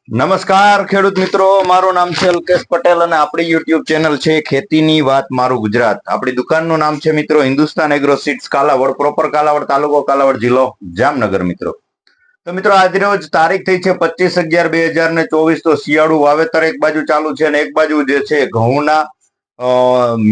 નમસ્કાર ખેડૂત મિત્રો, મારું નામ છે અલ્કેશ પટેલ અને આપણી યુટ્યુબ ચેનલ છે ખેતીની વાત મારું ગુજરાત. આપણી દુકાનનું નામ છે મિત્રો Hindustan agro seeds Kalavad, proper Kalavad, તાલુકો કાલાવડ, જિલ્લો જામનગર. મિત્રો તો મિત્રો આજરોજ તારીખ થઈ છે 25/11/2024. તો શિયાળુ વાવેતર એક બાજુ ચાલુ છે અને એક બાજુ જે છે ઘઉંના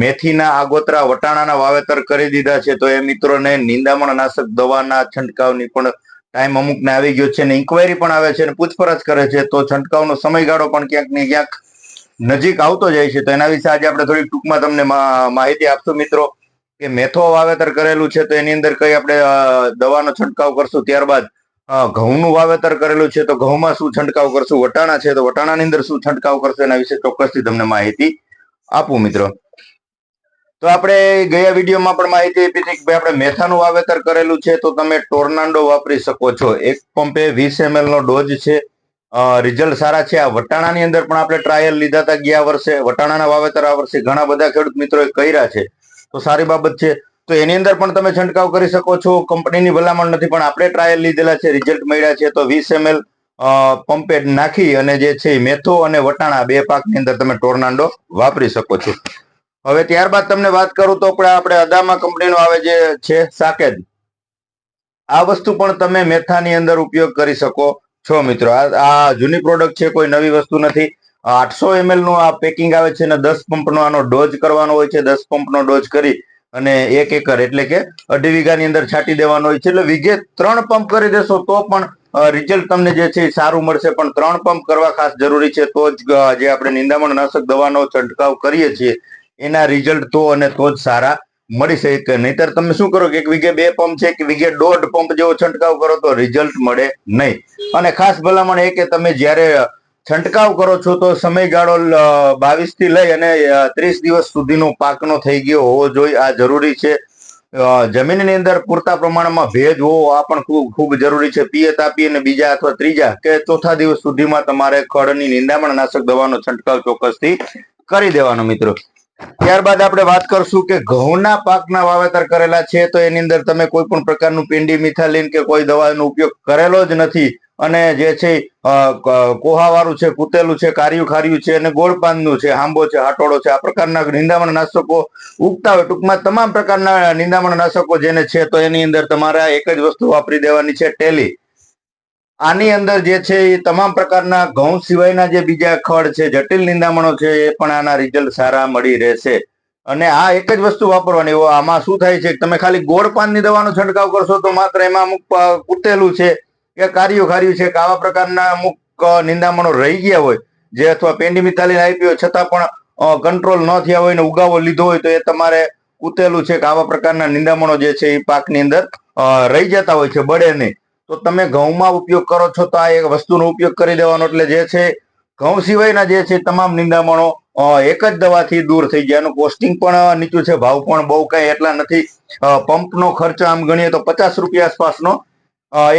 મેથીના આગોતરા વટાણાના વાવેતર કરી દીધા છે. તો એ મિત્રોને નિંદામણ નાશક દવાના છંટકાવની પણ ટાઈમ અમુક ને આવી ગયો છે ને ઇન્કવાયરી પણ આવે છે અને પૂછપરછ કરે છે. તો છંટકાવનો સમયગાળો પણ ક્યાંક ને ક્યાંક નજીક આવતો જાય છે. તો એના વિશે આજે આપણે થોડી ટૂંકમાં તમને માહિતી આપશું મિત્રો કે મેથો વાવેતર કરેલું છે તો એની અંદર કઈ આપણે દવાનો છંટકાવ કરશું, ત્યારબાદ ઘઉંનું વાવેતર કરેલું છે તો ઘઉંમાં શું છંટકાવ કરશું, વટાણા છે તો વટાણાની અંદર શું છંટકાવ કરશું, એના વિશે ચોક્કસથી તમને માહિતી આપું મિત્રો. તો આપણે ગયા વિડીયોમાં પણ માહિતી આપી હતી કે આપણે મેથાનું વાવેતર કરેલું છે તો તમે ટોર્નાડો વાપરી શકો છો. એક પંપે 20 ml નો ડોઝ છે. રિઝલ્ટ સારા છે. આ વટાણાની અંદર પણ આપણે ટ્રાયલ લીધા હતા ગયા વર્ષે. વટાણાના વાવેતર આ વર્ષે ઘણા બધા ખેડૂત મિત્રોએ કર્યા છે તો સારી બાબત છે. તો એની અંદર પણ તમે છંટકાવ કરી શકો છો. કંપનીની ભલામણ નથી પણ આપણે ટ્રાયલ લીધેલા છે, રિઝલ્ટ મળ્યા છે. તો 20 ml પંપે નાખી અને જે છે મેથો અને વટાણા બે પાકની અંદર તમે ટોર્નાડો વાપરી શકો છો. હવે ત્યારબાદ તમને વાત કરું તો આપણે અદામા કંપનીનો આવે જે છે સાકેત, આ વસ્તુ પણ તમે મેથાની અંદર ઉપયોગ કરી શકો છો મિત્રો. આ જૂની પ્રોડક્ટ છે, કોઈ નવી વસ્તુ નથી. 800 ml નું આ પેકિંગ આવે છે અને 10 પંપનો આનો ડોઝ કરવાનો હોય છે. 10 પંપનો ડોઝ કરી અને 1 એકર એટલે કે 2.5 વીઘાની અંદર છાંટી દેવાનો હોય છે. એટલે વીઘે 3 પંપ કરી દેશો તો પણ રિઝલ્ટ તમને જે છે સારું મળશે. પણ 3 પંપ કરવા ખાસ જરૂરી છે. તો જ જે આપણે નિંદામણ નાશક દવાનો છંટકાવ કરીએ છીએ એના રિઝલ્ટ તો જ સારા મળી શકે. નહીતર તમે શું કરો કે એક વીઘે 2 પંપ છે કે વીઘે 1.5 પંપ જેવો છંટકાવ કરો તો રિઝલ્ટ મળે નહીં. અને ખાસ ભલામણ એ કે તમે જ્યારે છંટકાવ કરો છો તો સમયગાળો 22 થી લઈ અને 30 દિવસ સુધીનો પાકનો થઈ ગયો હોવો જોઈએ. આ જરૂરી છે. જમીનની અંદર પૂરતા પ્રમાણમાં ભેજ હોવો આ પણ ખૂબ જરૂરી છે. પિયત આપી અને બીજા અથવા ત્રીજા કે ચોથા દિવસ સુધીમાં તમારે ખડની નિંદામણ નાશક દવાનો છંટકાવ ચોક્કસથી કરી દેવાનો મિત્રો. ત્યારબાદ આપણે વાત કરશું કે ઘઉંના પાકના વાવેતર કરેલા છે તો એની અંદર તમે કોઈ પણ પ્રકારનું પિંડી મિથાલિન કે કોઈ દવાનો ઉપયોગ કરેલો જ નથી અને જે છે કોહાવાળું છે, કૂતેલું છે, કાર્યું ખાર્યું છે અને ગોળપાનનું છે, આંબો છે, હાટોડો છે, આ પ્રકારના નિંદામણ નાશકો ઉગતા હોય. ટૂંકમાં તમામ પ્રકારના નિંદામણ નાશકો જેને છે તો એની અંદર તમારે એક જ વસ્તુ વાપરી દેવાની છે, ટેલી. આની અંદર જે છે એ તમામ પ્રકારના ઘઉં સિવાયના જે બીજા ખડ છે, જટિલ નિંદામણો છે એ પણ આના રિઝલ્ટ સારા મળી રહેશે. અને આ એક જ વસ્તુ વાપરવાની. આમાં શું થાય છે તમે ખાલી ગોળ પાનની દવાનો છંટકાવ કરશો તો માત્ર એમાં અમુક કૂટેલું છે કે કાર્યું ખાર્યું છે કે આવા પ્રકારના અમુક નિંદામણો રહી ગયા હોય જે અથવા પેન્ડી મિથાલિન આપી હોય છતાં પણ કંટ્રોલ ન થયા હોય ને ઉગાવો લીધો હોય તો એ તમારે કૂટેલું છે કે આવા પ્રકારના નિંદામણો જે છે એ પાકની અંદર રહી જતા હોય છે, બળે નહીં. તો તમે ઘઉંમાં ઉપયોગ કરો છો તો આ એક વસ્તુનો ઉપયોગ કરી દેવાનો. એટલે જે છે ઘઉં સિવાયના જે છે તમામ નિંદામણો એક જ દવાથી દૂર થઈ જાય. એનું કોસ્ટિંગ પણ નીચું છે, ભાવ પણ બહુ કઈ એટલા નથી. પંપનો ખર્ચ આમ ગણીએ તો 50 રૂપિયા આસપાસનો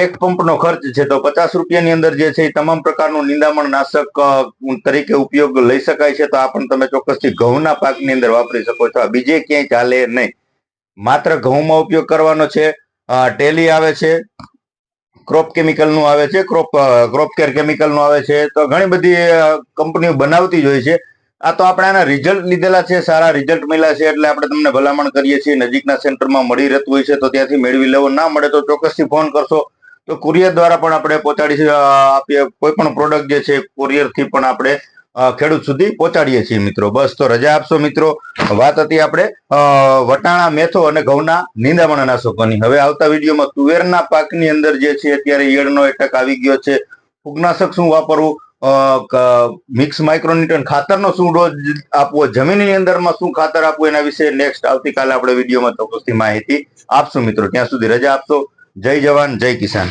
એક પંપનો ખર્ચ છે. તો 50 રૂપિયાની અંદર જે છે તમામ પ્રકારનું નિંદામણ નાશક તરીકે ઉપયોગ લઈ શકાય છે. તો આ પણ તમે ચોક્કસથી ઘઉંના પાકની અંદર વાપરી શકો છો. આ બીજે ક્યાંય ચાલે નહીં, માત્ર ઘઉંમાં ઉપયોગ કરવાનો છે. ટેલી આવે છે, ક્રોપ કેમિકલનું આવે છે, ક્રોપ કેર કેમિકલનું આવે છે. તો ઘણી બધી કંપનીઓ બનાવતી જ હોય છે. આ તો આપણે આના રિઝલ્ટ લીધેલા છે, સારા રિઝલ્ટ મળ્યા છે એટલે આપણે તમને ભલામણ કરીએ છીએ. નજીકના સેન્ટરમાં મળી રહેતું હોય છે તો ત્યાંથી મેળવી લેવો. ના મળે તો ચોક્કસથી ફોન કરશો તો કુરિયર દ્વારા પણ આપણે પહોંચાડી આપીએ. કોઈ પણ પ્રોડક્ટ જે છે કુરિયરથી પણ આપણે ખેડૂત સુધી પહોંચાડીએ છીએ મિત્રો. બસ તો રજા આપશો મિત્રો. વાત હતી આપણે વટાણા, મેથો અને ઘઉંના નિંદામણ નાશકોની. હવે આવતા વિડીયોમાં તુવેરના પાકની અંદર જે છે અત્યારે ઈયળનો એટેક આવી ગયો છે, ફૂગનાશક શું વાપરવું, મિક્સ માઇક્રોન્યુટ્રન ખાતરનો શું ડોઝ આપવો, જમીનની અંદરમાં શું ખાતર આપવું, એના વિશે નેક્સ્ટ આવતીકાલે આપણે વિડીયોમાં ચોક્કસથી માહિતી આપશું મિત્રો. ત્યાં સુધી રજા આપશો. જય જવાન, જય કિસાન.